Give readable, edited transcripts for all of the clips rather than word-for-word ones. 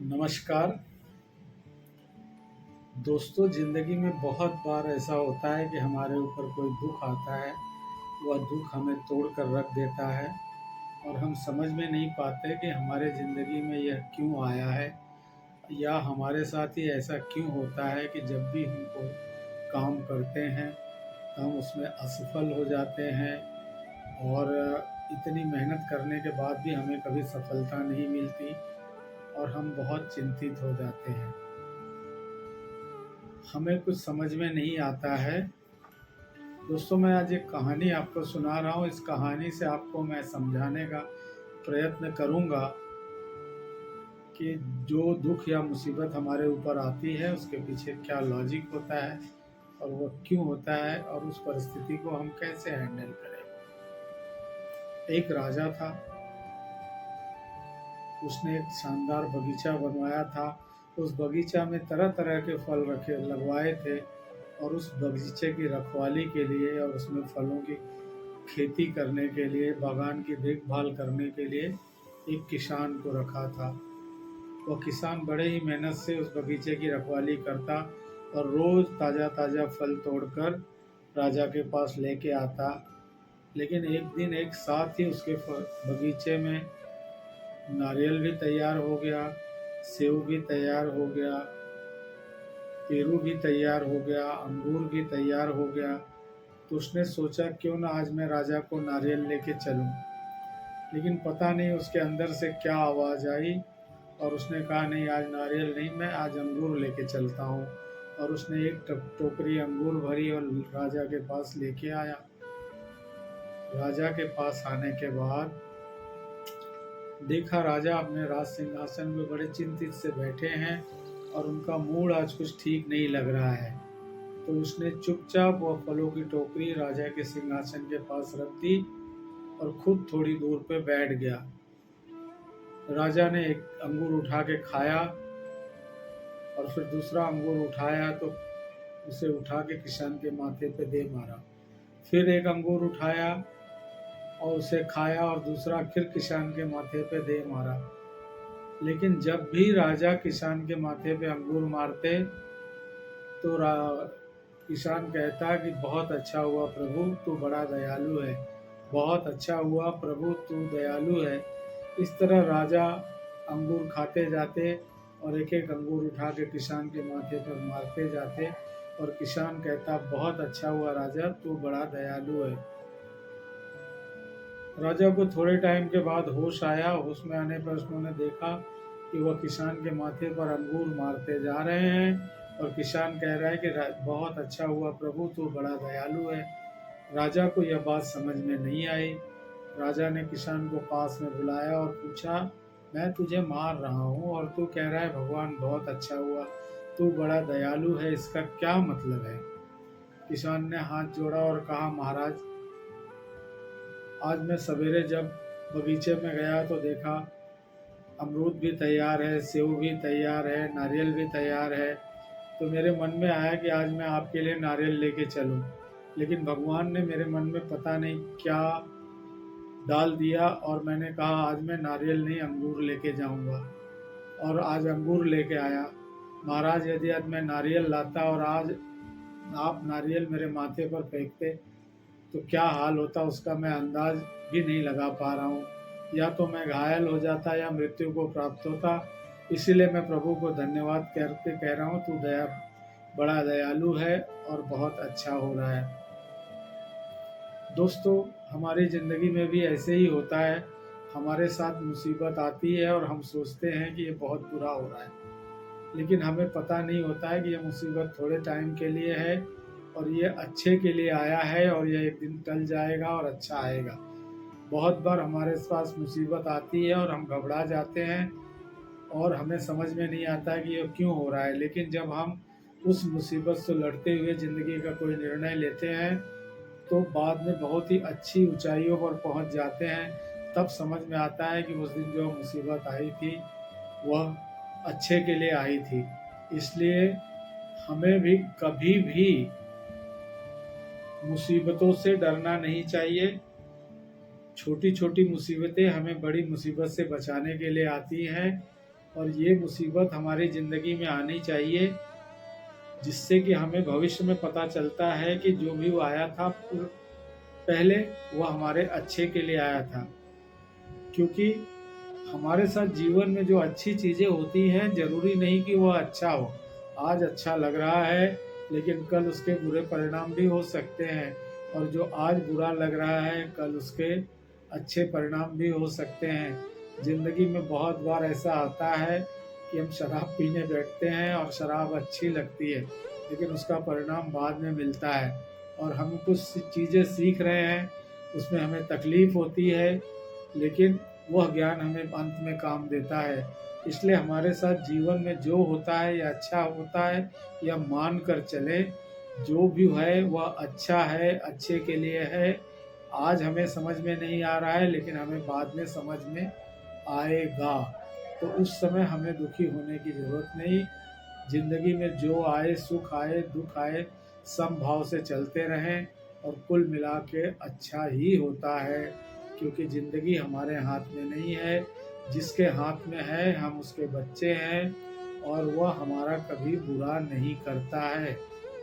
नमस्कार दोस्तों। ज़िंदगी में बहुत बार ऐसा होता है कि हमारे ऊपर कोई दुख आता है। वह दुख हमें तोड़ कर रख देता है और हम समझ में नहीं पाते कि हमारे ज़िंदगी में यह क्यों आया है, या हमारे साथ ही ऐसा क्यों होता है कि जब भी हम कोई काम करते हैं तो हम उसमें असफल हो जाते हैं और इतनी मेहनत करने के बाद भी हमें कभी सफलता नहीं मिलती और हम बहुत चिंतित हो जाते हैं। हमें कुछ समझ में नहीं आता है। दोस्तों, मैं आज एक कहानी आपको सुना रहा हूँ। इस कहानी से आपको मैं समझाने का प्रयत्न करूँगा कि जो दुख या मुसीबत हमारे ऊपर आती है उसके पीछे क्या लॉजिक होता है और वो क्यों होता है और उस परिस्थिति को हम कैसे हैंडल करें। एक राजा था, उसने एक शानदार बगीचा बनवाया था। उस बगीचा में तरह तरह के फल रखे लगवाए थे और उस बगीचे की रखवाली के लिए और उसमें फलों की खेती करने के लिए, बागान की देखभाल करने के लिए एक किसान को रखा था। वह किसान बड़े ही मेहनत से उस बगीचे की रखवाली करता और रोज ताज़ा ताज़ा फल तोड़कर राजा के पास लेके आता। लेकिन एक दिन एक साथ ही उसके बगीचे में नारियल भी तैयार हो गया, सेब भी तैयार हो गया, पेरू भी तैयार हो गया, अंगूर भी तैयार हो गया। तो उसने सोचा क्यों ना आज मैं राजा को नारियल लेके चलूं। लेकिन पता नहीं उसके अंदर से क्या आवाज़ आई और उसने कहा नहीं, आज नारियल नहीं, मैं आज अंगूर लेके चलता हूँ। और उसने एक टोकरी अंगूर भरी और राजा के पास लेके आया। राजा के पास आने के बाद देखा, राजा अपने राज सिंहासन में बड़े चिंतित से बैठे हैं और उनका मूड आज कुछ ठीक नहीं लग रहा है। तो उसने चुपचाप वह फलों की टोकरी राजा के सिंहासन के पास रख दी और खुद थोड़ी दूर पे बैठ गया। राजा ने एक अंगूर उठा के खाया और फिर दूसरा अंगूर उठाया तो उसे उठा के किसान के माथे पे दे मारा। फिर एक अंगूर उठाया और उसे खाया और दूसरा फिर किसान के माथे पे दे मारा। लेकिन जब भी राजा किसान के माथे पे अंगूर मारते तो किसान कहता कि बहुत अच्छा हुआ प्रभु, तू बड़ा दयालु है। बहुत अच्छा हुआ प्रभु, तू दयालु है। इस तरह राजा अंगूर खाते जाते और एक एक अंगूर उठा के किसान के माथे पर मारते जाते और किसान कहता बहुत अच्छा हुआ राजा, तू बड़ा दयालु है। राजा को थोड़े टाइम के बाद होश आया। होश में आने पर उन्होंने देखा कि वह किसान के माथे पर अंगूर मारते जा रहे हैं और किसान कह रहा है कि बहुत अच्छा हुआ प्रभु, तू बड़ा दयालु है। राजा को यह बात समझ में नहीं आई। राजा ने किसान को पास में बुलाया और पूछा, मैं तुझे मार रहा हूँ और तू कह रहा है भगवान बहुत अच्छा हुआ, तू बड़ा दयालु है, इसका क्या मतलब है। किसान ने हाथ जोड़ा और कहा, महाराज, आज मैं सवेरे जब बगीचे में गया तो देखा अमरूद भी तैयार है, सेब भी तैयार है, नारियल भी तैयार है। तो मेरे मन में आया कि आज मैं आपके लिए नारियल लेके चलूं। लेकिन भगवान ने मेरे मन में पता नहीं क्या डाल दिया और मैंने कहा आज मैं नारियल नहीं अंगूर लेके जाऊंगा। और आज अंगूर लेके आया। महाराज, यदि आज मैं नारियल लाता और आज आप नारियल मेरे माथे पर फेंकते तो क्या हाल होता, उसका मैं अंदाज भी नहीं लगा पा रहा हूँ। या तो मैं घायल हो जाता या मृत्यु को प्राप्त होता। इसीलिए मैं प्रभु को धन्यवाद करके कह रहा हूँ, तू बड़ा दयालु है और बहुत अच्छा हो रहा है। दोस्तों, हमारी ज़िंदगी में भी ऐसे ही होता है। हमारे साथ मुसीबत आती है और हम सोचते हैं कि ये बहुत बुरा हो रहा है, लेकिन हमें पता नहीं होता है कि यह मुसीबत थोड़े टाइम के लिए है और ये अच्छे के लिए आया है और यह एक दिन टल जाएगा और अच्छा आएगा। बहुत बार हमारे पास मुसीबत आती है और हम घबरा जाते हैं और हमें समझ में नहीं आता है कि ये क्यों हो रहा है। लेकिन जब हम उस मुसीबत से लड़ते हुए ज़िंदगी का कोई निर्णय लेते हैं तो बाद में बहुत ही अच्छी ऊंचाइयों पर पहुंच जाते हैं। तब समझ में आता है कि उस दिन जो मुसीबत आई थी वह अच्छे के लिए आई थी। इसलिए हमें भी कभी भी मुसीबतों से डरना नहीं चाहिए। छोटी छोटी मुसीबतें हमें बड़ी मुसीबत से बचाने के लिए आती हैं। और ये मुसीबत हमारी ज़िंदगी में आनी चाहिए, जिससे कि हमें भविष्य में पता चलता है कि जो भी वो आया था पहले, वो हमारे अच्छे के लिए आया था। क्योंकि हमारे साथ जीवन में जो अच्छी चीज़ें होती हैं, ज़रूरी नहीं कि वह अच्छा हो। आज अच्छा लग रहा है, लेकिन कल उसके बुरे परिणाम भी हो सकते हैं, और जो आज बुरा लग रहा है, कल उसके अच्छे परिणाम भी हो सकते हैं। ज़िंदगी में बहुत बार ऐसा आता है कि हम शराब पीने बैठते हैं और शराब अच्छी लगती है, लेकिन उसका परिणाम बाद में मिलता है, और हम कुछ चीज़ें सीख रहे हैं, उसमें हमें तकलीफ़ होती है, लेकिन वह ज्ञान हमें अंत में काम देता है। इसलिए हमारे साथ जीवन में जो होता है या अच्छा होता है, या मान कर चले, जो भी है वह अच्छा है, अच्छे के लिए है। आज हमें समझ में नहीं आ रहा है, लेकिन हमें बाद में समझ में आएगा। तो उस समय हमें दुखी होने की ज़रूरत नहीं। ज़िंदगी में जो आए, सुख आए, दुख आए, समभाव से चलते रहें, और कुल मिला के अच्छा ही होता है। क्योंकि ज़िंदगी हमारे हाथ में नहीं है, जिसके हाथ में है हम उसके बच्चे हैं, और वह हमारा कभी बुरा नहीं करता है।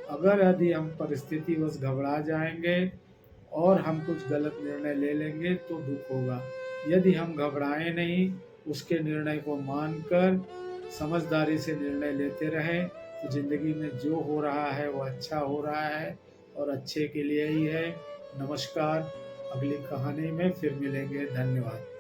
अगर यदि हम परिस्थितिवश घबरा जाएंगे और हम कुछ गलत निर्णय ले लेंगे तो दुख होगा। यदि हम घबराएं नहीं, उसके निर्णय को मानकर समझदारी से निर्णय लेते रहें, तो ज़िंदगी में जो हो रहा है वो अच्छा हो रहा है, और अच्छे के लिए ही है। नमस्कार, अगली कहानी में फिर मिलेंगे। धन्यवाद।